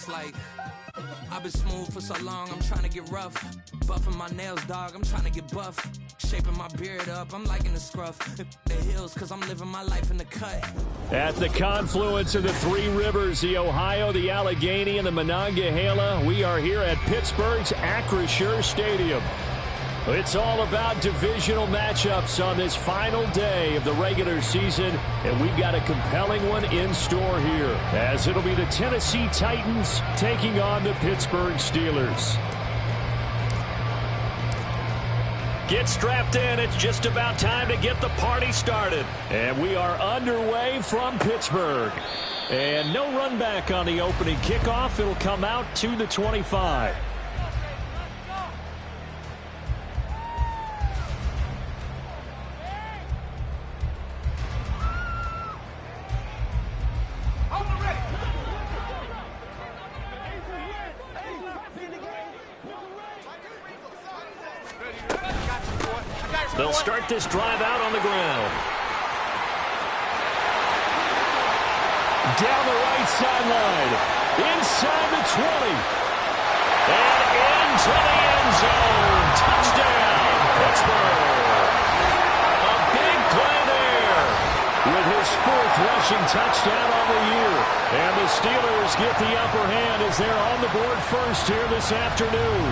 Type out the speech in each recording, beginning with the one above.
It's like, I've been smooth for so long, I'm trying to get rough. Buffing my nails, dog, I'm trying to get buff. Shaping my beard up, I'm liking the scruff. The hills, cause I'm living my life in the cut. At the confluence of the three rivers, the Ohio, the Allegheny, and the Monongahela, we are here at Pittsburgh's Acrisure Stadium. It's all about divisional matchups on this final day of the regular season, and we've got a compelling one in store here, as it'll be the Tennessee Titans taking on the Pittsburgh Steelers. Get strapped in. It's just about time to get the party started. And we are underway from Pittsburgh. And no run back on the opening kickoff. It'll come out to the 25. They'll start this drive out on the ground. Down the right sideline. Inside the 20. And into the end zone. Touchdown, Pittsburgh. A big play there. With his fourth rushing touchdown on the year. And the Steelers get the upper hand as they're on the board first here this afternoon.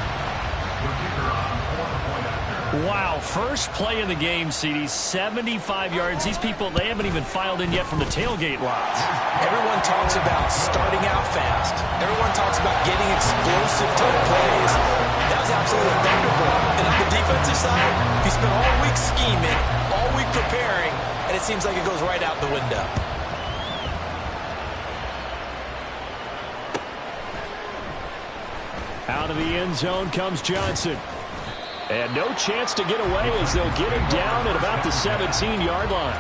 Wow, first play of the game, CD, 75 yards. These people, they haven't even filed in yet from the tailgate lots. Everyone talks about starting out fast. Everyone talks about getting explosive type plays. That was absolutely a thunderbolt. And on the defensive side, he spent all week scheming, all week preparing, and it seems like it goes right out the window. Out of the end zone comes Johnson. And no chance to get away as they'll get him down at about the 17-yard line.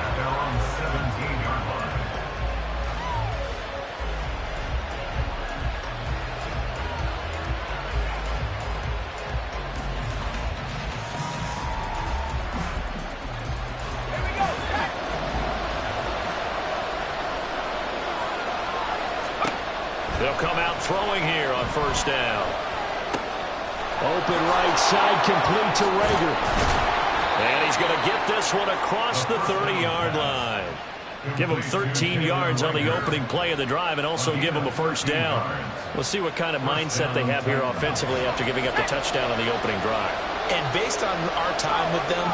They'll come out throwing here on first down. Open right side, complete to Rager. And he's going to get this one across the 30-yard line. Give him 13 yards on the opening play of the drive and also give him a first down. We'll see what kind of mindset they have here offensively after giving up the touchdown on the opening drive. And based on our time with them,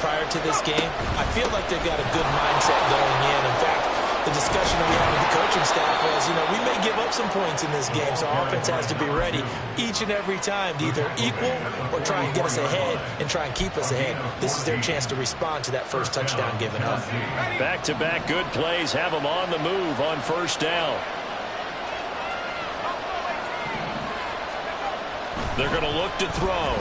prior to this game, I feel like they've got a good mindset going in. In fact, the discussion that we had with the coaching staff was, we may give up some points in this game, so our offense has to be ready each and every time to either equal or try and get us ahead and try and keep us ahead. This is their chance to respond to that first touchdown given up. Back-to-back good plays have them on the move on first down. They're going to look to throw.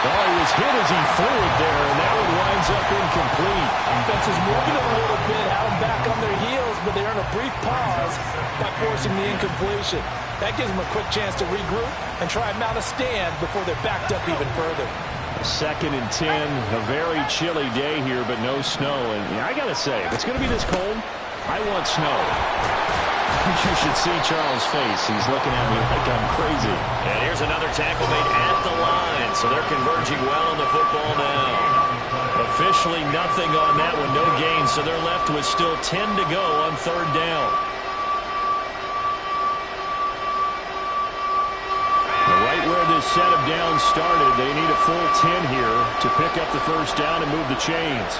Oh, he was hit as he threw it there, and that one winds up incomplete. Defense is moving a little bit, had them back on their heels, but they earn a brief pause by forcing the incompletion. That gives them a quick chance to regroup and try and mount a stand before they're backed up even further. 2nd and 10, a very chilly day here, but no snow. And I got to say, if it's going to be this cold, I want snow. You should see Charles' face. He's looking at me like I'm crazy. And here's another tackle made at the line, so they're converging well on the football now. Officially nothing on that one, no gain, so they're left with still 10 to go on third down. Right where this set of downs started, they need a full 10 here to pick up the first down and move the chains.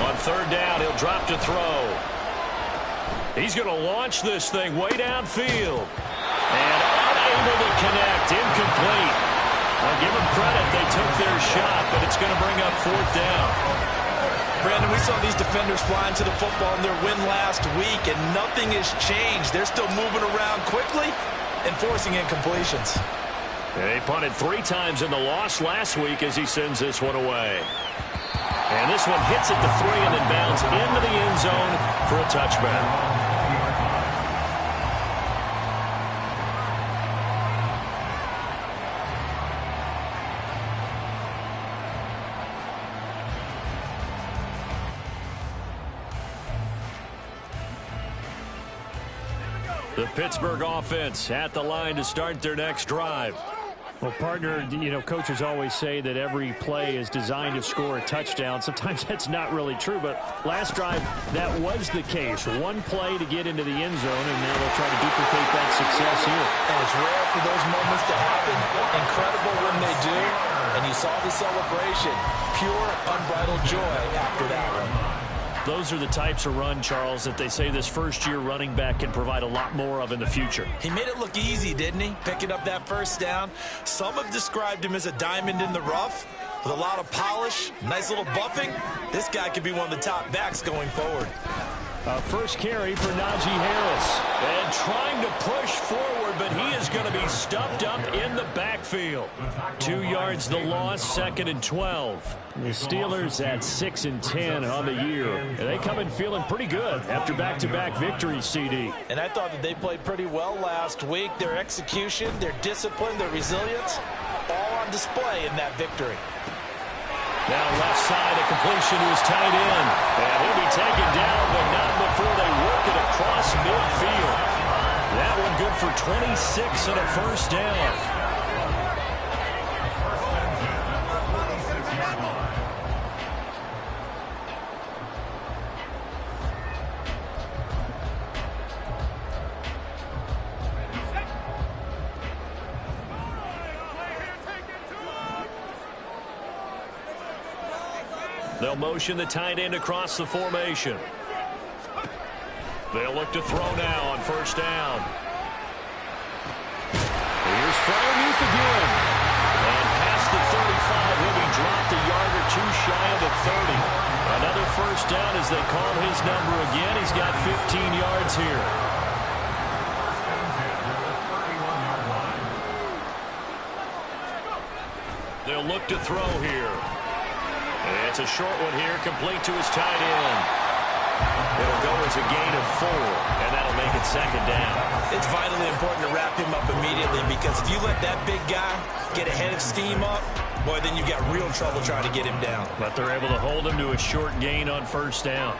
On third down, he'll drop to throw. He's going to launch this thing way downfield. And unable to connect, incomplete. I'll give them credit, they took their shot, but it's going to bring up fourth down. Brandon, we saw these defenders flying to the football in their win last week, and nothing has changed. They're still moving around quickly and forcing incompletions. They punted 3 times in the loss last week as he sends this one away. And this one hits at the 3 and then bounds into the end zone for a touchback. The Pittsburgh offense at the line to start their next drive. Well, partner, coaches always say that every play is designed to score a touchdown. Sometimes that's not really true, but last drive, that was the case. One play to get into the end zone, and now they'll try to duplicate that success here. And it's rare for those moments to happen. Incredible when they do. And you saw the celebration. Pure, unbridled joy after that one. Those are the types of run, Charles, that they say this first-year running back can provide a lot more of in the future. He made it look easy, didn't he? Picking up that first down. Some have described him as a diamond in the rough with a lot of polish, nice little buffing. This guy could be one of the top backs going forward. First carry for Najee Harris. And trying to push forward, but he is going to be stuffed up in the backfield. 2 yards the loss, 2nd and 12. The Steelers at 6-10 on the year. And they come in feeling pretty good after back-to-back victories, CD. And I thought that they played pretty well last week. Their execution, their discipline, their resilience, all on display in that victory. Now left side, a completion to his tight end. And he'll be taken down, but not before they work it across midfield. That one good for 26 and a first down. They'll motion the tight end across the formation. They'll look to throw now on first down. Here's Freiermuth again. And past the 35, he'll be dropped a yard or two shy of the 30. Another first down as they call his number again. He's got 15 yards here. They'll look to throw here. It's a short one here, complete to his tight end. It'll go as a gain of 4, and that'll make it 2nd down. It's vitally important to wrap him up immediately because if you let that big guy get a head of steam up, boy, then you've got real trouble trying to get him down. But they're able to hold him to a short gain on first down.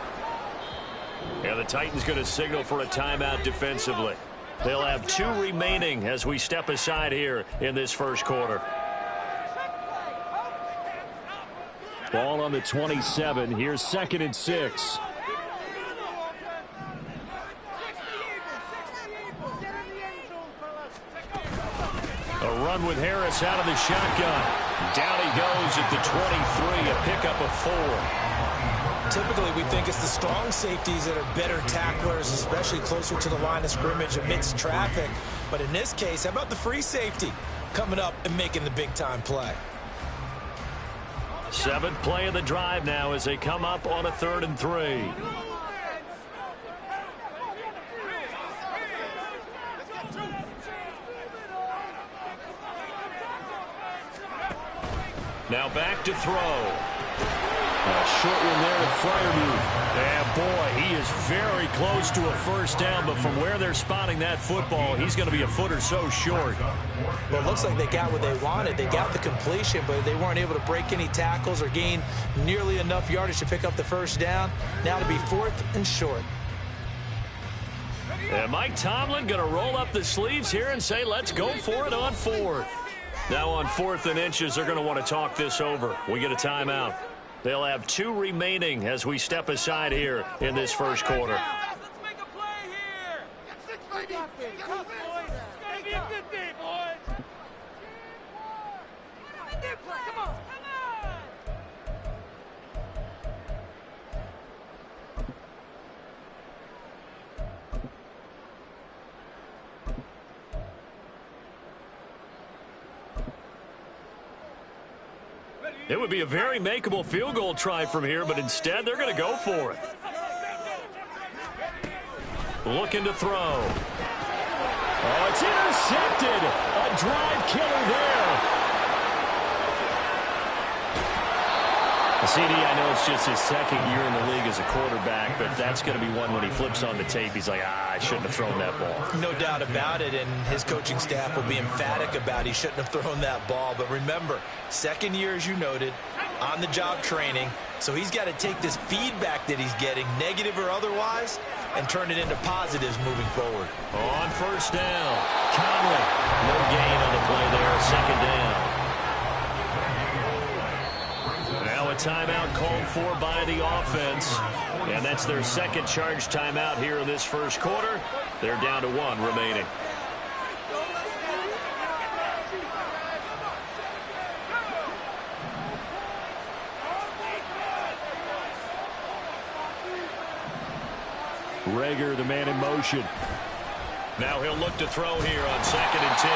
And the Titans going to signal for a timeout defensively. They'll have 2 remaining as we step aside here in this first quarter. Ball on the 27. Here's 2nd and 6. A run with Harris out of the shotgun. Down he goes at the 23, a pickup of 4. Typically, we think it's the strong safeties that are better tacklers, especially closer to the line of scrimmage amidst traffic. But in this case, how about the free safety coming up and making the big-time play? 7th play of the drive now as they come up on a 3rd and 3. Now back to throw. A short one there to Freiermuth. And boy, he is very close to a first down, but from where they're spotting that football, he's going to be a foot or so short. Well, it looks like they got what they wanted. They got the completion, but they weren't able to break any tackles or gain nearly enough yardage to pick up the first down. Now to be 4th and short. And Mike Tomlin going to roll up the sleeves here and say, let's go for it on 4th. Now on 4th and inches, they're going to want to talk this over. We get a timeout. They'll have 2 remaining as we step aside here in this first quarter. Let's make a play here. It's be a good day, boys. Come on. It would be a very makeable field goal try from here, but instead they're going to go for it. Looking to throw. Oh, it's intercepted. A drive killer there. CD, I know it's just his 2nd year in the league as a quarterback, but that's going to be one when he flips on the tape. He's like, I shouldn't have thrown that ball. No doubt about it, and his coaching staff will be emphatic about he shouldn't have thrown that ball. But remember, 2nd year, as you noted, on-the-job training, so he's got to take this feedback that he's getting, negative or otherwise, and turn it into positives moving forward. On first down, Conley. No gain on the play there, second down. Now a timeout called for by the offense. And that's their second charge timeout here in this first quarter. They're down to 1 remaining. Rager, the man in motion. Now he'll look to throw here on 2nd and 10.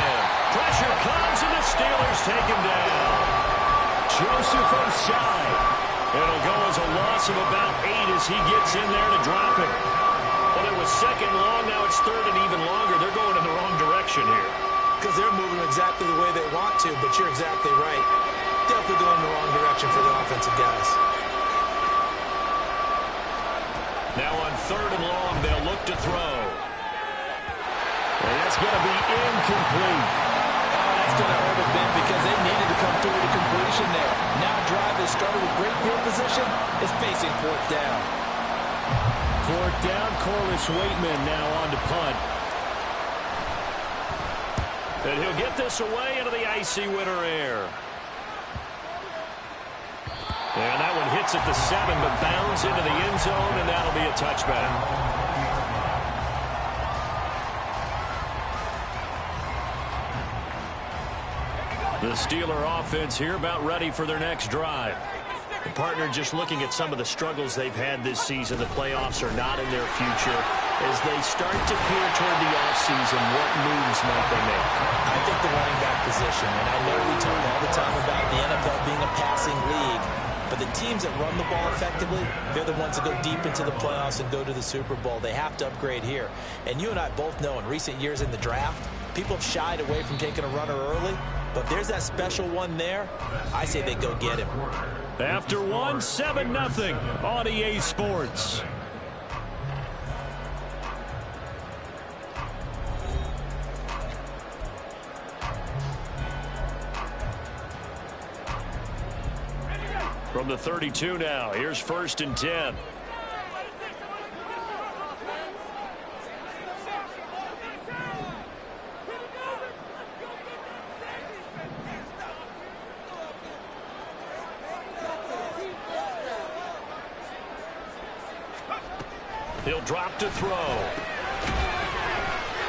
Pressure comes, and the Steelers take him down. Joseph Osai. It'll go as a loss of about 8 as he gets in there to drop it. Well, it was 2nd long. Now it's 3rd and even longer. They're going in the wrong direction here. Because they're moving exactly the way they want to, but you're exactly right. Definitely going in the wrong direction for the offensive guys. Now on 3rd and long, they'll look to throw. And that's going to be incomplete. That's going to hurt a bit because they needed to come through with a completion there. Now a drive that started with great field position is facing 4th down. 4th down, Corliss Waitman now on to punt. And he'll get this away into the icy winter air. And that one hits at the 7, but bounds into the end zone, and that'll be a touchback. The Steeler offense here about ready for their next drive. The partner just looking at some of the struggles they've had this season. The playoffs are not in their future. As they start to peer toward the offseason, what moves might they make? I think the running back position, and I know we talk all the time about the NFL being a passing league, but the teams that run the ball effectively, they're the ones that go deep into the playoffs and go to the Super Bowl. They have to upgrade here. And you and I both know in recent years in the draft, people have shied away from taking a runner early, but if there's that special one there, I say they go get him. After 1, 7-0 on EA Sports. From the 32 now, here's 1st and 10. He'll drop to throw.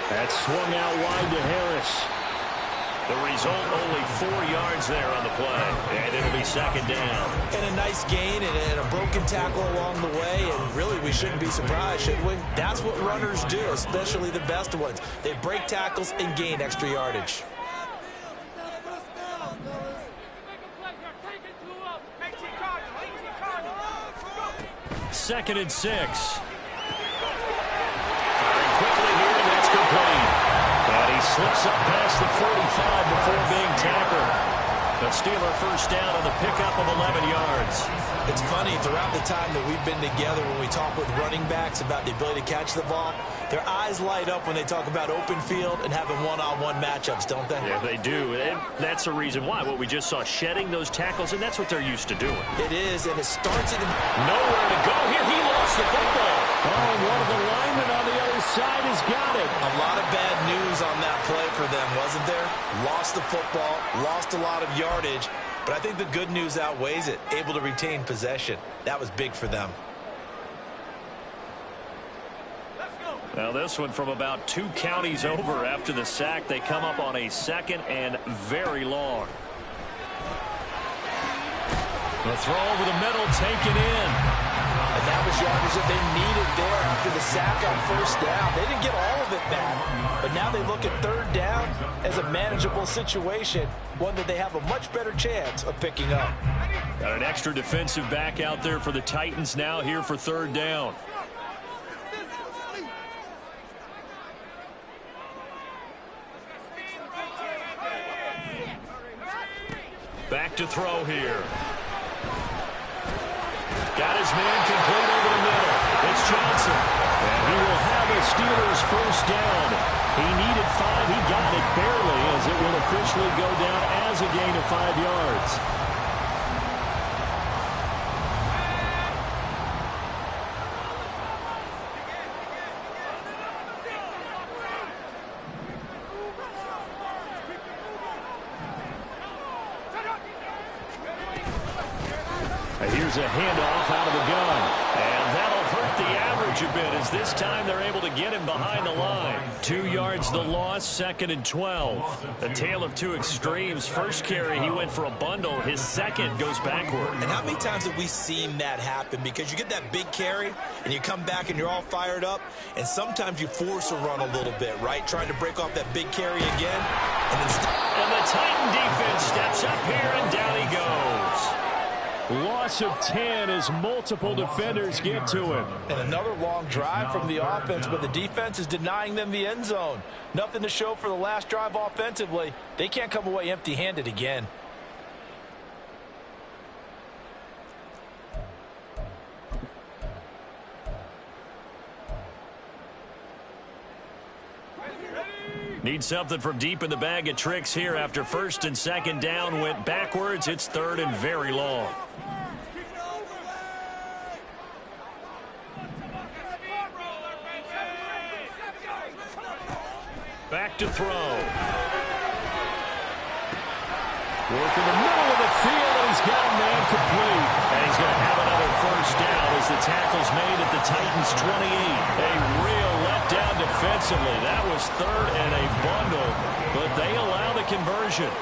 That swung out wide to Harris. The result, only 4 yards there on the play. And it'll be 2nd down. And a nice gain and a broken tackle along the way. And really, we shouldn't be surprised, should we? That's what runners do, especially the best ones. They break tackles and gain extra yardage. 2nd and 6. Firing quickly here, and that's complete. And he slips up past the 45 before being tackled. The Steeler first down on the pickup of 11 yards. It's funny, throughout the time that we've been together, when we talk with running backs about the ability to catch the ball, their eyes light up when they talk about open field and having one-on-one matchups, don't they? Yeah, they do. And that's the reason why. What we just saw, shedding those tackles, and that's what they're used to doing. It is, and it starts in... Nowhere to go here. He lost the football. Oh, and one of the linemen on the other side has got it. A lot of bad news on that play for them, wasn't there? Lost the football, lost a lot of yardage, but I think the good news outweighs it. Able to retain possession. That was big for them. Now this one from about 2 counties over after the sack. They come up on a 2nd and very long. The throw over the middle taken in. And that was yardage that they needed there after the sack on 1st down. They didn't get all of it back, but now they look at 3rd down as a manageable situation, one that they have a much better chance of picking up. Got an extra defensive back out there for the Titans now here for 3rd down. Back to throw here. Got his man complete over the middle. It's Johnson. And he will have a Steelers first down. He needed 5. He got it barely as it will officially go down as a gain of 5 yards. Here's a handoff out of the gun. And that'll hurt the average a bit as this time they're able to get him behind the line. 2 yards the loss, 2nd and 12. A tale of two extremes. First carry, he went for a bundle. His second goes backward. And how many times have we seen that happen? Because you get that big carry, and you come back and you're all fired up, and sometimes you force a run a little bit, right? Trying to break off that big carry again. And the Titan defense steps up here, and down he goes. Loss of 10 as multiple defenders get to him. And another long drive from the offense, but the defense is denying them the end zone. Nothing to show for the last drive offensively. They can't come away empty-handed again. Need something from deep in the bag of tricks here after 1st and 2nd down went backwards. It's 3rd and very long. Back to throw. Work in the middle of the field, and he's got a man complete. And he's going to have another 1st down as the tackle's made at the Titans' 28. A real letdown defensively. That was 3rd and a bundle, but they allow the conversion.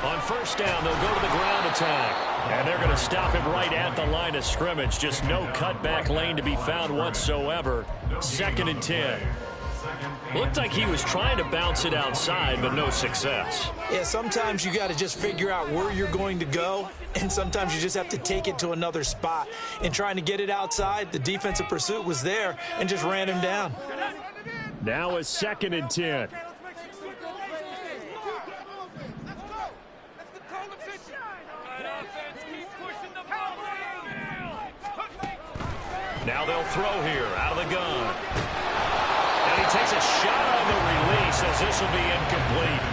On 1st down, they'll go to the ground attack. And they're going to stop him right at the line of scrimmage. Just no cutback lane to be found whatsoever. 2nd and 10. Looked like he was trying to bounce it outside, but no success. Yeah, sometimes you got to just figure out where you're going to go, and sometimes you just have to take it to another spot. In trying to get it outside, the defensive pursuit was there and just ran him down. Now a 2nd and 10. Now they'll throw here out of the gun. And he takes a shot on the release as this will be incomplete.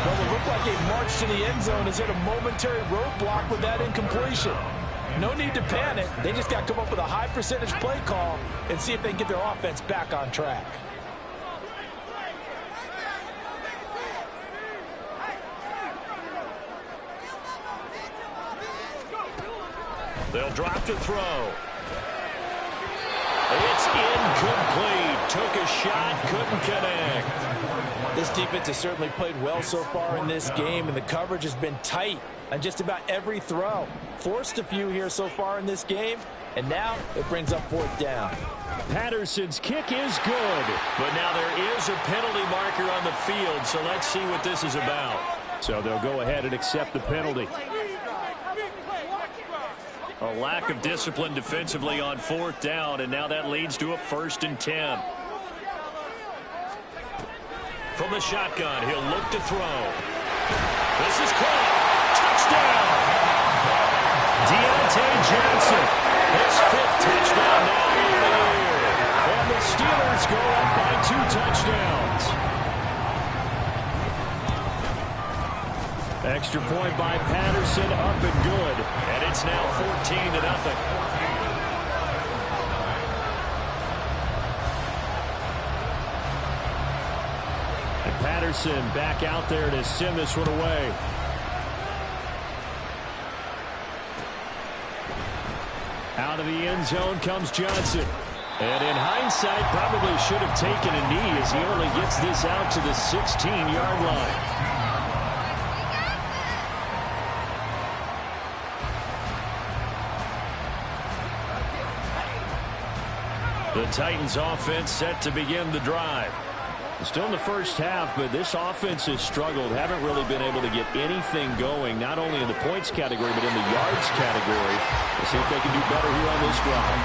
Well, it looked like a march to the end zone has hit a momentary roadblock with that incompletion. No need to panic. They just got to come up with a high percentage play call and see if they can get their offense back on track. They'll drop to throw. It's incomplete. Took a shot, couldn't connect. This defense has certainly played well so far in this game, and the coverage has been tight on just about every throw. Forced a few here so far in this game, and now it brings up 4th down. Patterson's kick is good, but now there is a penalty marker on the field, so let's see what this is about. So they'll go ahead and accept the penalty. A lack of discipline defensively on 4th down, and now that leads to a 1st and 10. From the shotgun, he'll look to throw. This is caught. Touchdown! Deontay Johnson, his 5th touchdown now in the year. And the Steelers go up by 2 touchdowns. Extra point by Patterson, up and good. And it's now 14-0. And Patterson back out there to send this one away. Out of the end zone comes Johnson. And in hindsight, probably should have taken a knee as he only gets this out to the 16-yard line. The Titans offense set to begin the drive. Still in the first half, but this offense has struggled. Haven't really been able to get anything going, not only in the points category, but in the yards category. We'll see if they can do better here on this drive.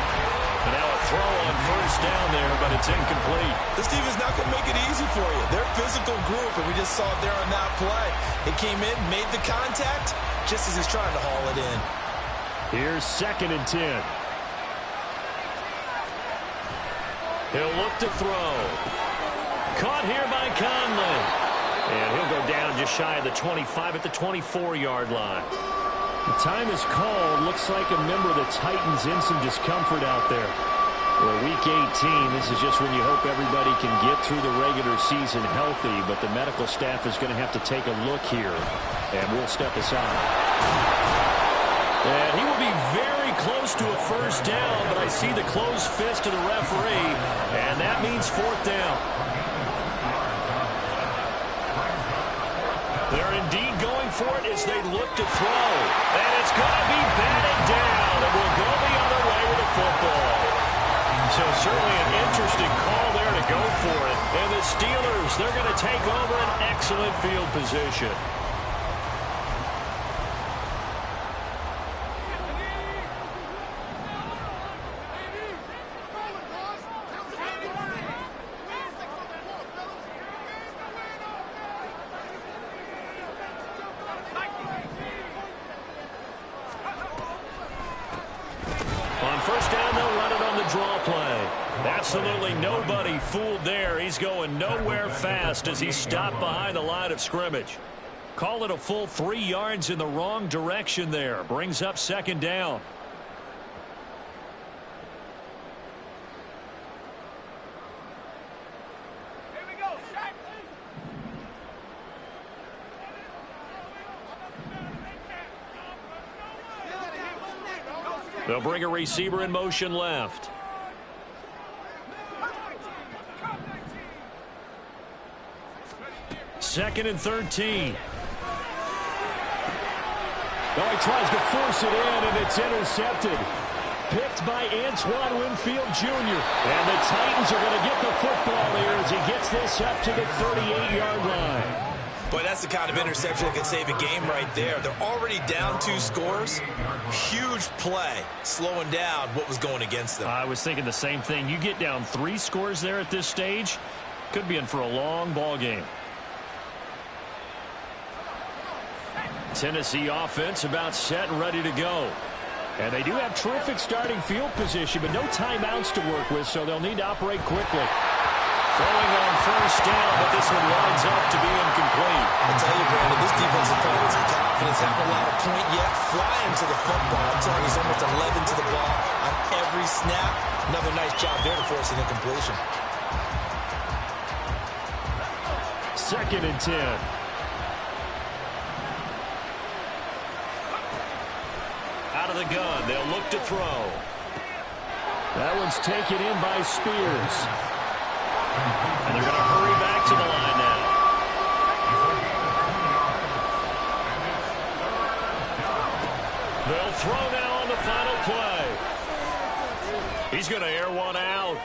And now a throw on 1st down there, but it's incomplete. This team is not going to make it easy for you. They're a physical group, and we just saw it there on that play. It came in, made the contact, just as he's trying to haul it in. Here's 2nd and 10. He'll look to throw. Caught here by Conley. And he'll go down just shy of the 25 at the 24-yard line. The time is called. Looks like a member of the Titans in some discomfort out there. Well, week 18, this is just when you hope everybody can get through the regular season healthy, but the medical staff is going to have to take a look here, and we'll step aside. And he will be very close to a first down, but I see the closed fist of the referee, and that means fourth down. They're indeed going for it as they look to throw, and it's going to be batted down, and will go the other way with the football. So certainly an interesting call there to go for it. And the Steelers, they're going to take over an excellent field position. On first down, they'll run it on the draw play. Absolutely nobody fooled there. He's going nowhere fast as he's stopped behind the line of scrimmage. Call it a full 3 yards in the wrong direction there. Brings up second down. They'll bring a receiver in motion left. Second and 13. Oh, he tries to force it in, and it's intercepted. Picked by Antoine Winfield Jr. And the Titans are going to get the football here as he gets this up to the 38-yard line. Boy, that's the kind of interception that can save a game right there. They're already down 2 scores. Huge play, slowing down what was going against them. I was thinking the same thing. You get down 3 scores there at this stage, could be in for a long ball game. Tennessee offense about set and ready to go. And they do have terrific starting field position, but no timeouts to work with, so they'll need to operate quickly. Throwing on first down, but this one winds up to be incomplete. I tell you, Brandon, this defensive player with some confidence, haven't allowed a point yet, flying to the football. I'm telling you, he's almost 11 to the ball on every snap. Another nice job there to force an incompletion. Second and 10. Out of the gun, they'll look to throw. That one's taken in by Spears. And they're going to hurry back to the line now. They'll throw now on the final play. He's going to air one out.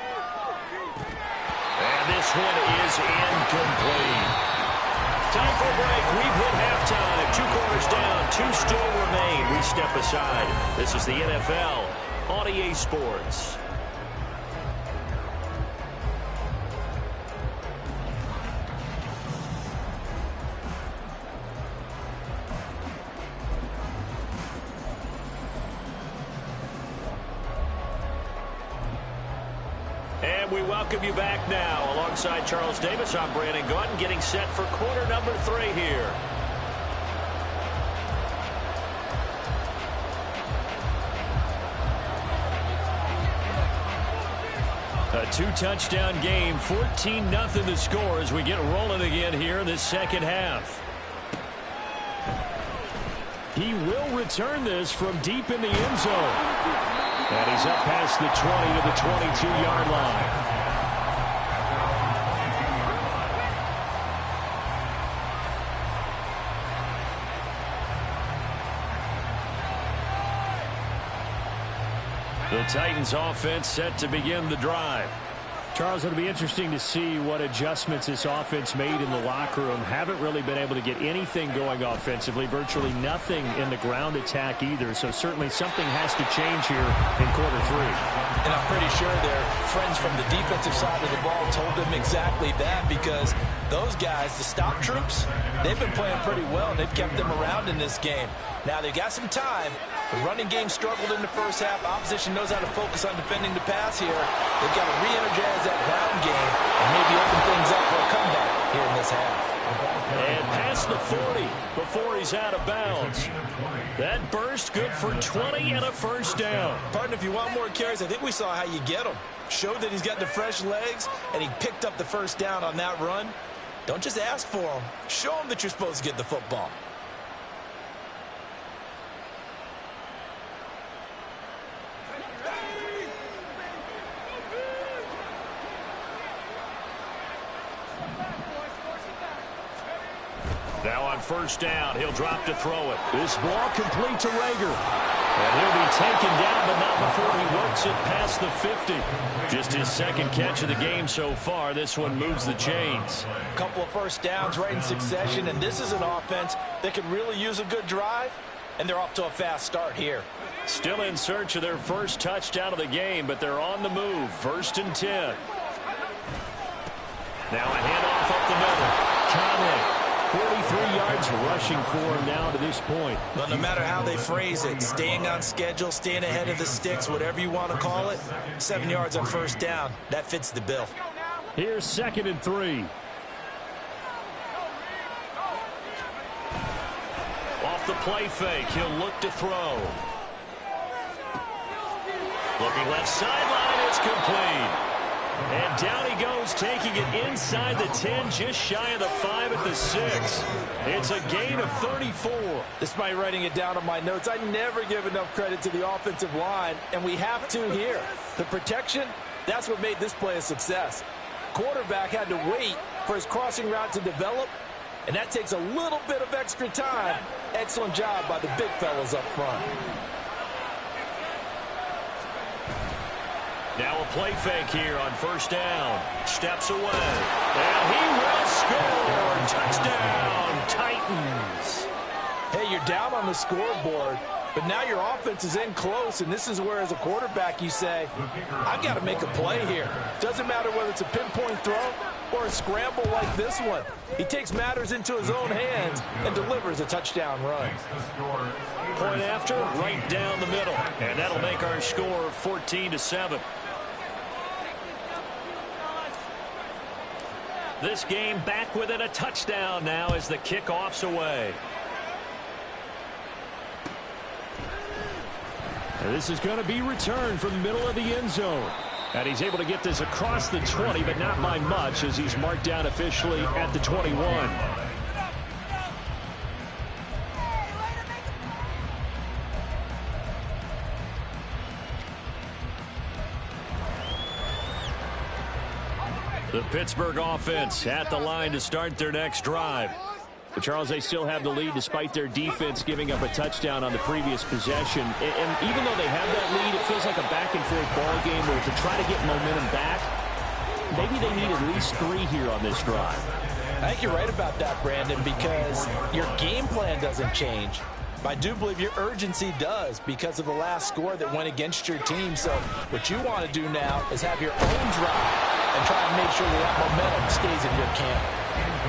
And this one is incomplete. Time for a break. We've hit halftime. 2 quarters down. 2 still remain. We step aside. This is the NFL on EA Sports. And we welcome you back now. Alongside Charles Davis, I'm Brandon Gaudin, getting set for quarter number 3 here. A 2-touchdown game, 14-0 the score as we get rolling again here in this second half. He will return this from deep in the end zone. And he's up past the 20 to the 22-yard line. The Titans offense set to begin the drive. Charles, it'll be interesting to see what adjustments this offense made in the locker room. Haven't really been able to get anything going offensively, virtually nothing in the ground attack either. So certainly something has to change here in quarter 3. And I'm pretty sure their friends from the defensive side of the ball told them exactly that, because those guys, the stop troops, they've been playing pretty well. They've kept them around in this game. Now they've got some time. The running game struggled in the first half. Opposition knows how to focus on defending the pass here. They've got to re-energize that ground game and maybe open things up for a comeback here in this half. And past the 40 before he's is out of bounds. That burst good for 20 and a first down. Partner, if you want more carries, I think we saw how you get them. Showed that he's got the fresh legs, and he picked up the first down on that run. Don't just ask for him. Show him that you're supposed to get the football. Now on first down, he'll drop to throw it. This ball complete to Rager. And he'll be taken down, but not before he works it past the 50. Just his second catch of the game so far. This one moves the chains. A couple of first downs right in succession, and this is an offense that could really use a good drive, and they're off to a fast start here. Still in search of their first touchdown of the game, but they're on the move. 1st and 10. Now a handoff up the middle. Conley. 43 yards rushing for him now to this point. Well, no matter how they phrase it, staying on schedule, staying ahead of the sticks, whatever you want to call it, 7 yards on first down, that fits the bill. Here's 2nd and 3. Off the play fake, he'll look to throw. Looking left sideline, it's complete. And down he goes, taking it inside the 10, just shy of the 5 at the 6. It's a gain of 34. Despite writing it down on my notes, I never give enough credit to the offensive line, and we have to here. The protection, that's what made this play a success. Quarterback had to wait for his crossing route to develop, and that takes a little bit of extra time. Excellent job by the big fellas up front. Now a play fake here on first down. Steps away. And he will score. Touchdown, Titans. Hey, you're down on the scoreboard, but now your offense is in close, and this is where, as a quarterback, you say, I've got to make a play here. Doesn't matter whether it's a pinpoint throw or a scramble like this one. He takes matters into his own hands and delivers a touchdown run. Point after, right down the middle. And that'll make our score 14-7. This game back within a touchdown now as the kickoff's away. And this is going to be returned from the middle of the end zone. And he's able to get this across the 20, but not by much, as he's marked down officially at the 21. The Pittsburgh offense at the line to start their next drive. But Charles, they still have the lead despite their defense giving up a touchdown on the previous possession. And even though they have that lead, it feels like a back-and-forth ball game where to try to get momentum back, maybe they need at least 3 here on this drive. I think you're right about that, Brandon, because your game plan doesn't change. I do believe your urgency does because of the last score that went against your team. So what you want to do now is have your own drive and try and make sure that momentum stays in your camp.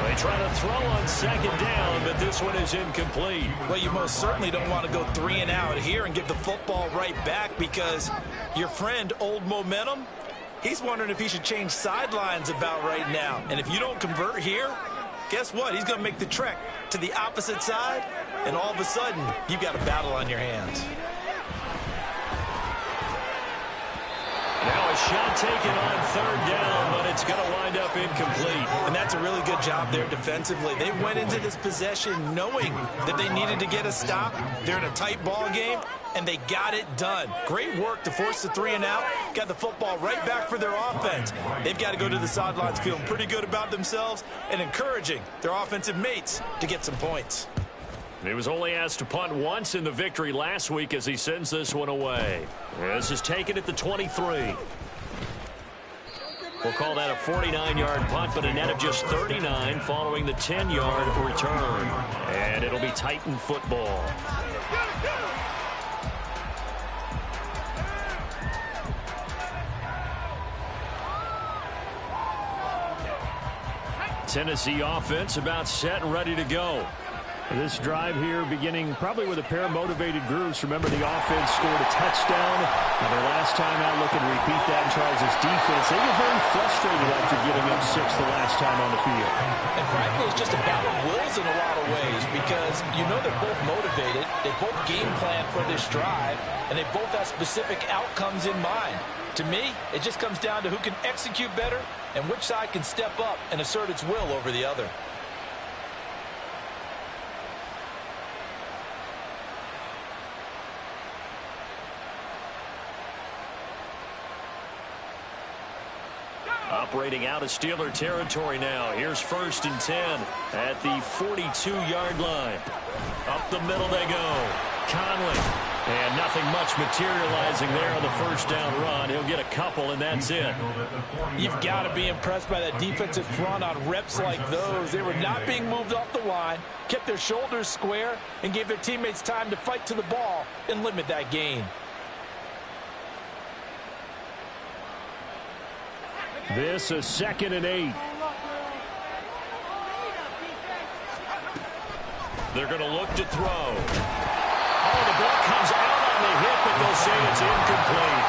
They try to throw on second down, but this one is incomplete. Well, you most certainly don't want to go 3 and out here and give the football right back, because your friend, Old Momentum, he's wondering if he should change sidelines about right now. And if you don't convert here, guess what? He's going to make the trek to the opposite side, and all of a sudden, you've got a battle on your hands. Now a shot taken on third down, but it's going to wind up incomplete. And that's a really good job there defensively. They went into this possession knowing that they needed to get a stop. They're in a tight ball game, and they got it done. Great work to force the 3 and out. Got the football right back for their offense. They've got to go to the sidelines feeling pretty good about themselves and encouraging their offensive mates to get some points. He was only asked to punt once in the victory last week as he sends this one away. This is taken at the 23. We'll call that a 49-yard punt, but a net of just 39 following the 10-yard return. And it'll be Titan football. Tennessee offense about set and ready to go. This drive here beginning probably with a pair of motivated groups. Remember, the offense scored a touchdown. Now their last time out, look and repeat that in Charles' defense. They were very frustrated after giving up 6 the last time on the field. And frankly, it's just a battle of wills in a lot of ways because you know they're both motivated. They both game plan for this drive, and they both have specific outcomes in mind. To me, it just comes down to who can execute better and which side can step up and assert its will over the other. Operating out of Steeler territory now. Here's 1st and 10 at the 42-yard line. Up the middle they go. Conley. And nothing much materializing there on the first down run. He'll get a couple, and that's it. You've got to be impressed by that defensive front on reps like those. They were not being moved off the line, kept their shoulders square, and gave their teammates time to fight to the ball and limit that gain. This is 2nd and 8. They're going to look to throw. Oh, the ball comes out on the hit, but they'll say it's incomplete.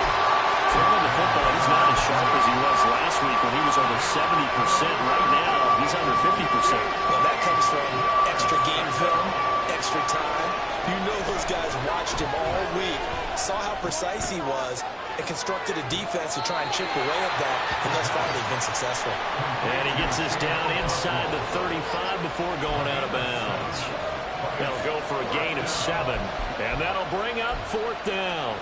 Throwing the football, he's not as sharp as he was last week when he was over 70%. Right now, he's under 50%. Well, that comes from extra game film, extra time. You know those guys watched him all week, saw how precise he was, and constructed a defense to try and chip away at that, and thus far they've been successful. And he gets this down inside the 35 before going out of bounds. That'll go for a gain of 7, and that'll bring up 4th down.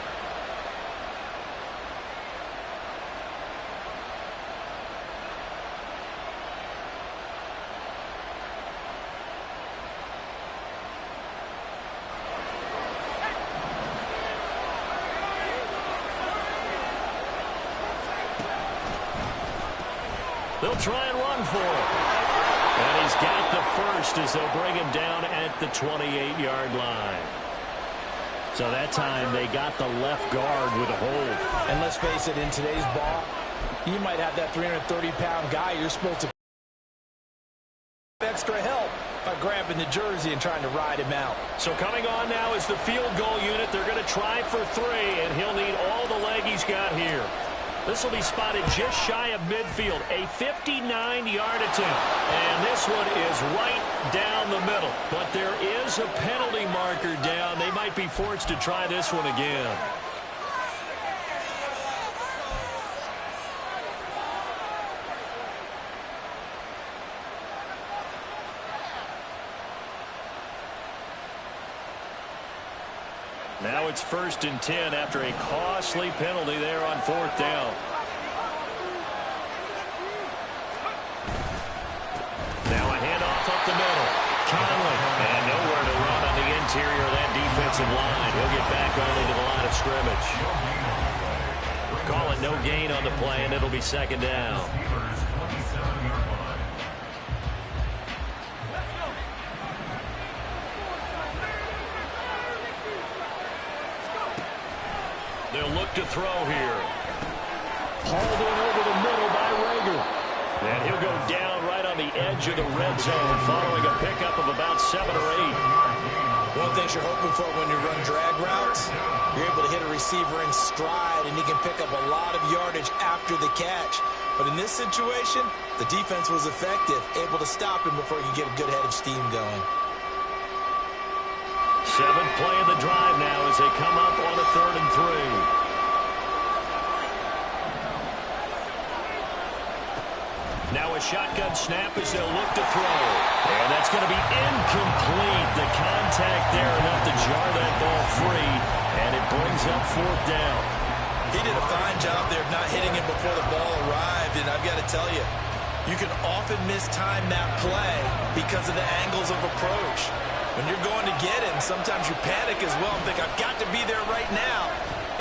They'll try and run for it. And he's got the first as they'll bring him down at the 28-yard line. So that time they got the left guard with a hold. And let's face it, in today's ball, you might have that 330-pound guy you're supposed to extra help by grabbing the jersey and trying to ride him out. So coming on now is the field goal unit. They're going to try for 3, and he'll need all the leg he's got here. This will be spotted just shy of midfield, a 59-yard attempt. And this one is right down the middle. But there is a penalty marker down. They might be forced to try this one again. Now it's 1st and 10 after a costly penalty there on 4th down. Now a handoff up the middle. Conley. And nowhere to run on the interior of that defensive line. He'll get back on into the line of scrimmage. Call it no gain on the play, and it'll be 2nd down. They'll look to throw here. Hauled in over the middle by Rager. And he'll go down right on the edge of the red zone following a pickup of about 7 or 8. One thing you're hoping for when you run drag routes, you're able to hit a receiver in stride, and he can pick up a lot of yardage after the catch. But in this situation, the defense was effective, able to stop him before he could get a good head of steam going. 7th play of the drive now as they come up on a 3rd and 3. Now a shotgun snap as they'll look to throw. And that's going to be incomplete. The contact there enough to jar that ball free. And it brings up 4th down. He did a fine job there of not hitting him before the ball arrived. And I've got to tell you, you can often mistime that play because of the angles of approach. When you're going to get him, sometimes you panic as well and think, I've got to be there right now.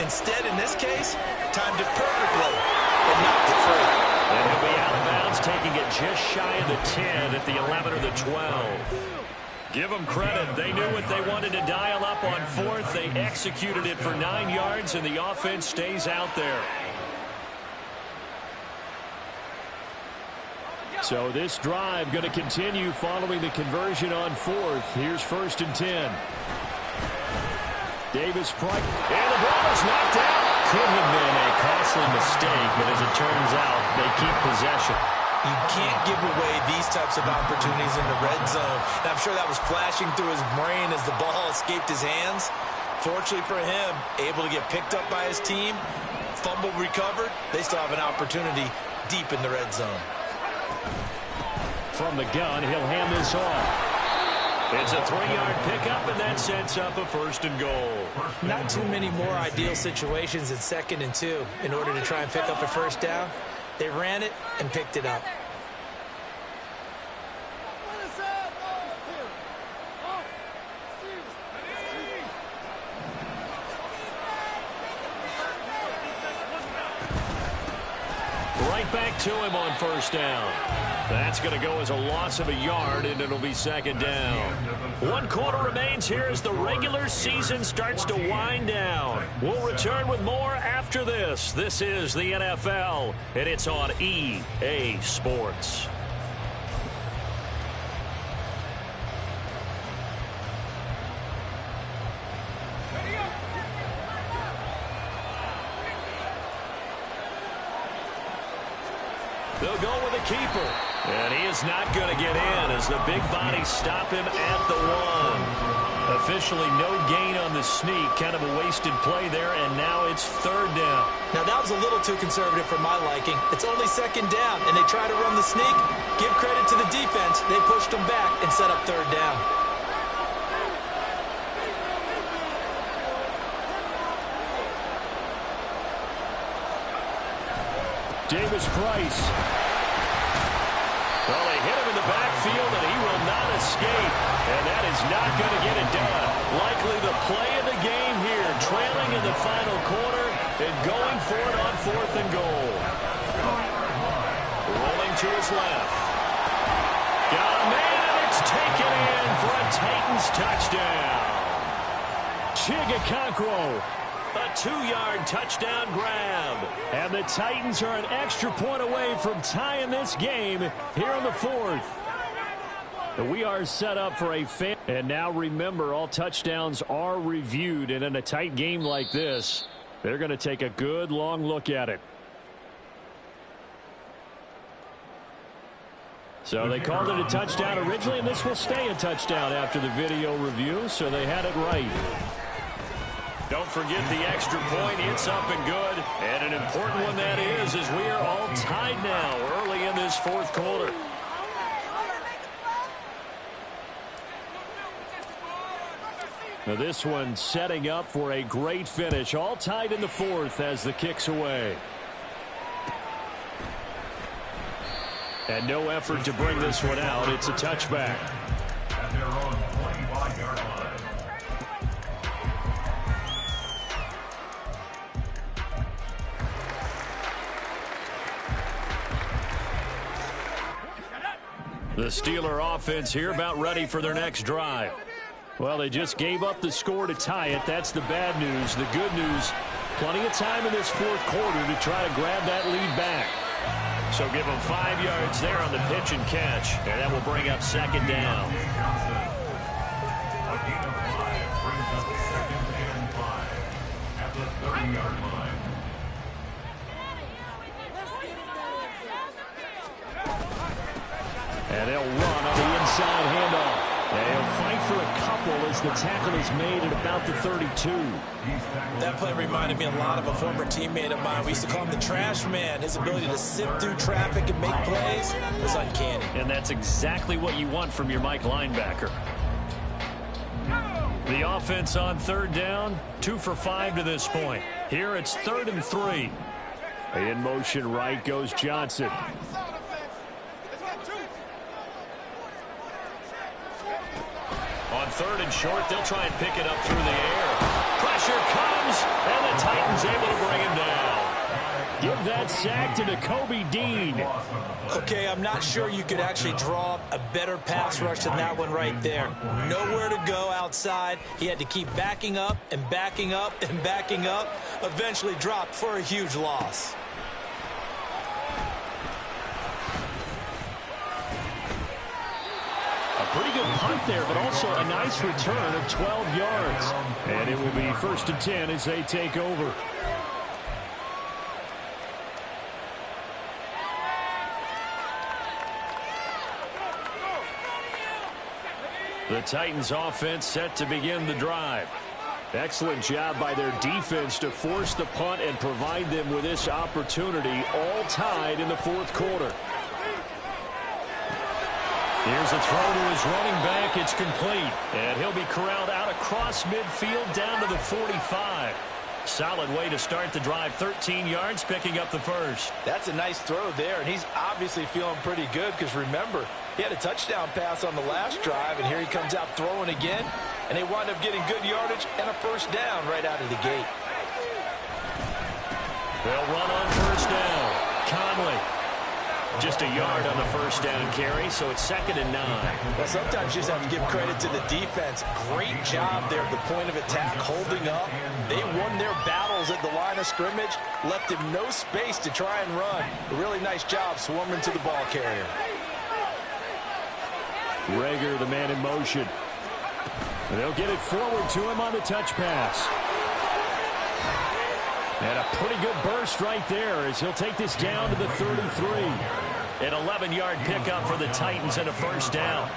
Instead, in this case, timed it perfectly and knocked it free. And he'll be out of bounds, taking it just shy of the 10 at the 11 or the 12. Give them credit. They knew what they wanted to dial up on 4th. They executed it for 9 yards, and the offense stays out there. So this drive going to continue following the conversion on fourth. Here's 1st and 10. Davis Price. And the ball is knocked out. Could have been a costly mistake, but as it turns out, they keep possession. You can't give away these types of opportunities in the red zone. And I'm sure that was flashing through his brain as the ball escaped his hands. Fortunately for him, able to get picked up by his team, fumble recovered. They still have an opportunity deep in the red zone. From the gun, he'll hand this off. It's a 3-yard pickup, and that sets up a 1st and goal. Not too many more ideal situations in 2nd and 2 in order to try and pick up a 1st down. They ran it and picked it up. Right back to him on 1st down. That's going to go as a loss of a yard, and it'll be 2nd down. 1 quarter remains here as the regular season starts to wind down. We'll return with more after this. This is the NFL, and it's on EA Sports. They'll go with a keeper. And he is not going to get in as the big bodies stop him at the 1. Officially no gain on the sneak. Kind of a wasted play there, and now it's 3rd down. Now that was a little too conservative for my liking. It's only 2nd down, and they try to run the sneak. Give credit to the defense. They pushed them back and set up 3rd down. Davis Price. Well, they hit him in the backfield, and he will not escape. And that is not going to get it done. Likely the play of the game here, trailing in the final quarter and going for it on 4th and goal. Rolling to his left. Got a man, and it's taken in for a Titans touchdown. Chigacancro. A 2-yard touchdown grab. And the Titans are an extra point away from tying this game here in the 4th. We are set up for a fan. And now remember, all touchdowns are reviewed. And in a tight game like this, they're going to take a good long look at it. So they called it a touchdown originally, and this will stay a touchdown after the video review. So they had it right. Don't forget the extra point. It's up and good. And an important one that is, as we are all tied now early in this 4th quarter. Now this one setting up for a great finish. All tied in the 4th as the kick's away. And no effort to bring this one out. It's a touchback. At their own 25-yard line. The Steeler offense here about ready for their next drive. Well, they just gave up the score to tie it. That's the bad news. The good news, plenty of time in this 4th quarter to try to grab that lead back. So give them 5 yards there on the pitch and catch. And that will bring up 2nd down. A gain of 5 brings up 2nd and 5 at the 30-yard line. And they'll run on the inside handoff. And he'll fight for a couple as the tackle is made at about the 32. That play reminded me a lot of a former teammate of mine. We used to call him the trash man. His ability to sift through traffic and make plays was uncanny. And that's exactly what you want from your Mike linebacker. The offense on 3rd down, 2 for 5 to this point. Here it's 3rd and 3. In motion right goes Johnson. On 3rd and short, they'll try and pick it up through the air. Pressure comes, and the Titans able to bring him down. Give that sack to Nakobe Dean. Okay, I'm not sure you could actually draw up a better pass rush than that one right there. Nowhere to go outside. He had to keep backing up and backing up and backing up. Eventually dropped for a huge loss. punt there, but also a nice return of 12 yards. And it will be 1st and 10 as they take over. The Titans offense set to begin the drive. Excellent job by their defense to force the punt and provide them with this opportunity, all tied in the 4th quarter. Here's a throw to his running back. It's complete. And he'll be corralled out across midfield down to the 45. Solid way to start the drive. 13 yards, picking up the first. That's a nice throw there, and he's obviously feeling pretty good because, remember, he had a touchdown pass on the last drive, and here he comes out throwing again, and they wind up getting good yardage and a first down right out of the gate. They'll run on first down. Conley. Just a yard on the first down carry, so it's 2nd and 9. Well, sometimes you just have to give credit to the defense. Great job there at the point of attack, holding up. They won their battles at the line of scrimmage, left him no space to try and run. A really nice job swarming to the ball carrier. Rager, the man in motion. And they'll get it forward to him on the touch pass. And a pretty good burst right there as he'll take this down to the 33. An 11-yard pickup for the Titans and a first down.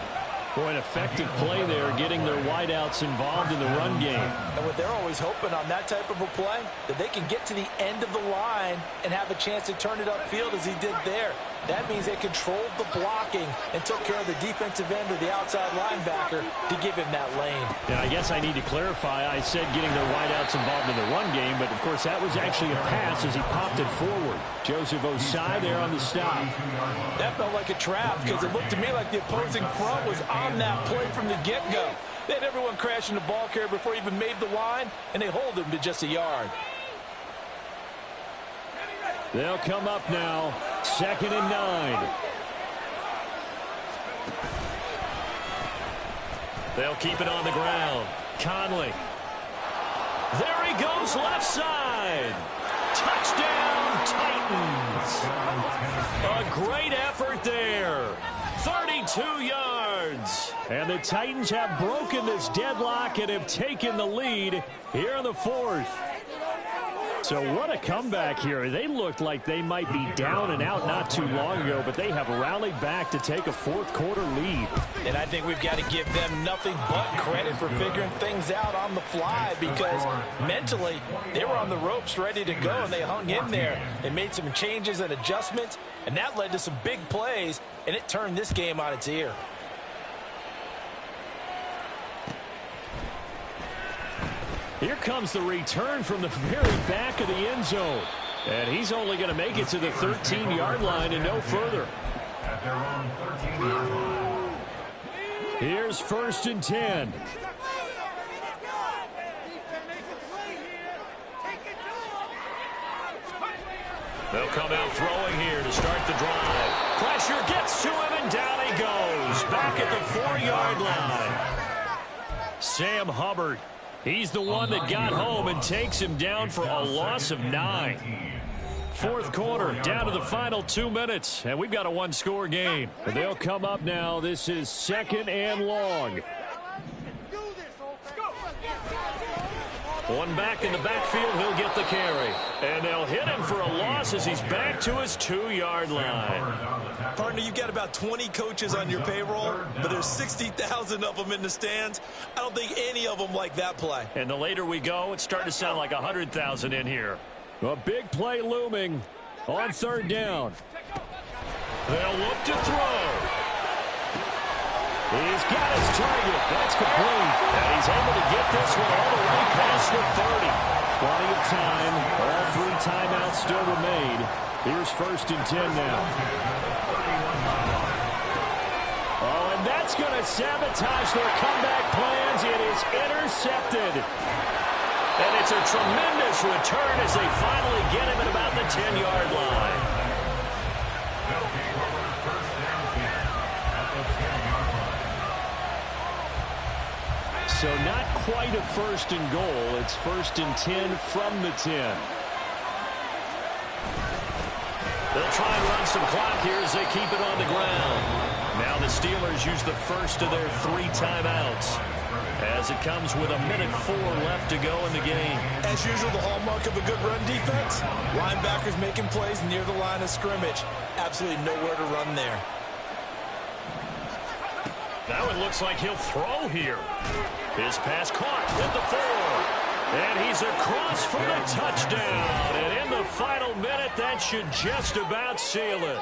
Boy, an effective play there, getting their wideouts involved in the run game. And what they're always hoping on that type of a play, that they can get to the end of the line and have a chance to turn it upfield as he did there. That means they controlled the blocking and took care of the defensive end or the outside linebacker to give him that lane. Yeah, I guess I need to clarify. I said getting their wideouts involved in the run game, but of course that was actually a pass as he popped it forward. Joseph Osai there on the stop. That felt like a trap because it looked to me like the opposing front was on that play from the get-go. They had everyone crashing the ball carrier before he even made the line, and they hold him to just a yard. They'll come up now, 2nd and 9. They'll keep it on the ground. Conley. There he goes, left side. Touchdown, Titans. A great effort there. 32 yards. And the Titans have broken this deadlock and have taken the lead here in the 4th. So what a comeback here. They looked like they might be down and out not too long ago, but they have rallied back to take a 4th quarter lead. And I think we've got to give them nothing but credit for figuring things out on the fly because mentally they were on the ropes ready to go, and they hung in there and made some changes and adjustments, and that led to some big plays, and it turned this game on its ear. Here comes the return from the very back of the end zone. And he's only going to make it to the 13-yard line and no further. At their own 13-yard line. Here's 1st and 10. They'll come out throwing here to start the drive. Pressure gets to him, and down he goes. Back at the 4-yard line. Sam Hubbard. He's the one that got home and takes him down for a loss of 9. 4th quarter, down to the final 2 minutes, and we've got a 1-score game. They'll come up now. This is 2nd and long. One back in the backfield, he'll get the carry. And they'll hit him for a loss as he's back to his 2-yard line. Partner, you've got about 20 coaches on your payroll, but there's 60,000 of them in the stands. I don't think any of them like that play. And the later we go, it's starting to sound like 100,000 in here. A big play looming on 3rd down. They'll look to throw. He's got his target. That's complete. And he's able to get this one all the way past the 30. Plenty of time. All 3 timeouts still remain. Here's 1st and 10 now. Oh, and that's going to sabotage their comeback plans. It is intercepted. And it's a tremendous return as they finally get him at about the 10-yard line. So not quite a 1st and goal. It's 1st and 10 from the 10. They'll try and run some clock here as they keep it on the ground. Now the Steelers use the first of their 3 timeouts as it comes with 1:04 left to go in the game. As usual, the hallmark of a good run defense, linebackers making plays near the line of scrimmage. Absolutely nowhere to run there. Now it looks like he'll throw here. His pass caught at the 4. And he's across for the touchdown. And in the final minute, that should just about seal it.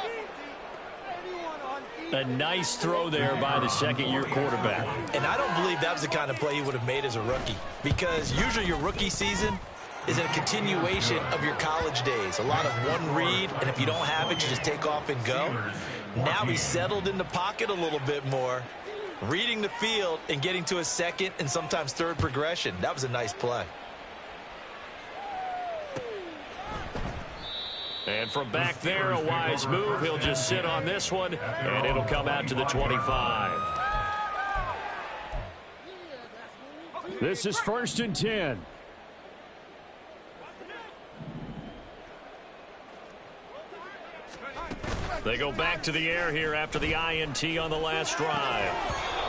A nice throw there by the second-year quarterback. And I don't believe that was the kind of play he would have made as a rookie, because usually your rookie season is a continuation of your college days. A lot of one read, and if you don't have it, you just take off and go. Now he's settled in the pocket a little bit more, reading the field and getting to a second and sometimes third progression. That was a nice play. And from back there, a wise move. He'll just sit on this one, and it'll come out to the 25. This is 1st and 10. They go back to the air here after the INT on the last drive.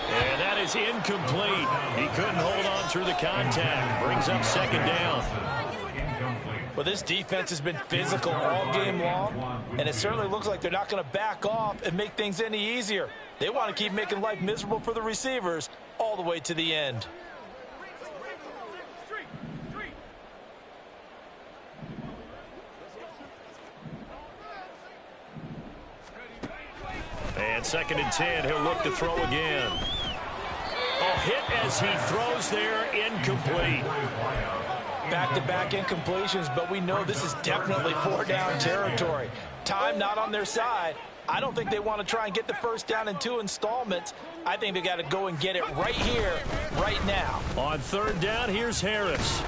And that is incomplete. He couldn't hold on through the contact. Brings up 2nd down. Well, this defense has been physical all game long, and it certainly looks like they're not going to back off and make things any easier. They want to keep making life miserable for the receivers all the way to the end. And 2nd and 10, he'll look to throw again. A hit as he throws there, incomplete. Back-to-back incompletions, but we know this is definitely 4-down territory. Time not on their side. I don't think they want to try and get the first down in 2 installments. I think they got to go and get it right here, right now. On 3rd down, here's Harris.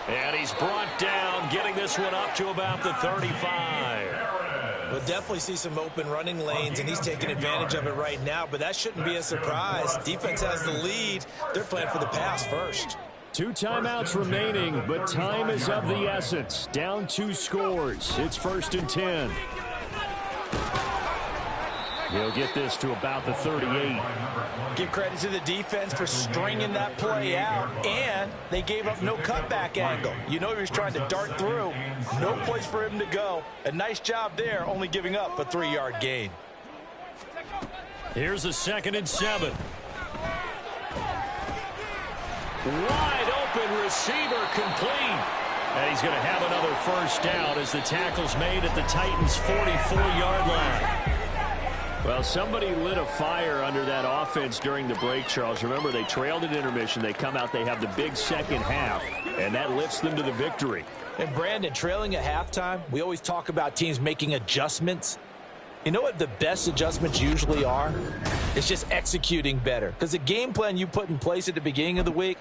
And he's brought down, getting this one up to about the 35. We'll definitely see some open running lanes, and he's taking advantage of it right now, but that shouldn't be a surprise. Defense has the lead. They're playing for the pass first. 2 timeouts remaining, but time is of the essence. Down 2 scores. It's 1st and 10. He'll get this to about the 38. Give credit to the defense for stringing that play out, and they gave up no cutback angle. You know he was trying to dart through. No place for him to go. A nice job there, only giving up a 3-yard gain. Here's a 2nd and 7. Wide open receiver, complete. And he's going to have another first down as the tackle's made at the Titans' 44-yard line. Well, somebody lit a fire under that offense during the break, Charles. Remember, they trailed at intermission. They come out, they have the big second half, and that lifts them to the victory. And, Brandon, trailing at halftime, we always talk about teams making adjustments. You know what the best adjustments usually are? It's just executing better. Because the game plan you put in place at the beginning of the week,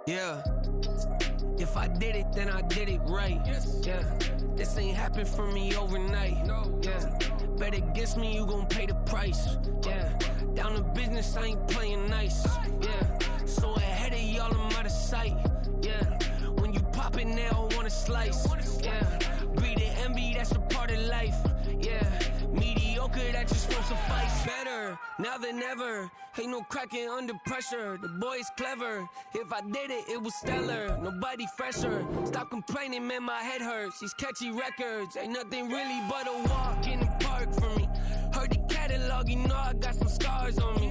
yeah. If I did it, then I did it right. Yeah. This ain't happened for me overnight. Yeah. Bet against me, you gon' pay the price. Yeah. Down to business, I ain't playing nice. Yeah. So ahead of y'all, I'm out of sight. Yeah. When you pop it now, I want a slice. Yeah. Breathe and envy, that's a part of life. Yeah. Mediocre, that just won't suffice. Better now than ever. Ain't no cracking under pressure. The boy's clever. If I did it, it was stellar. Nobody fresher. Stop complaining, man, my head hurts. These catchy records ain't nothing really but a walk in the park for me. Heard the catalog, you know I got some scars on me.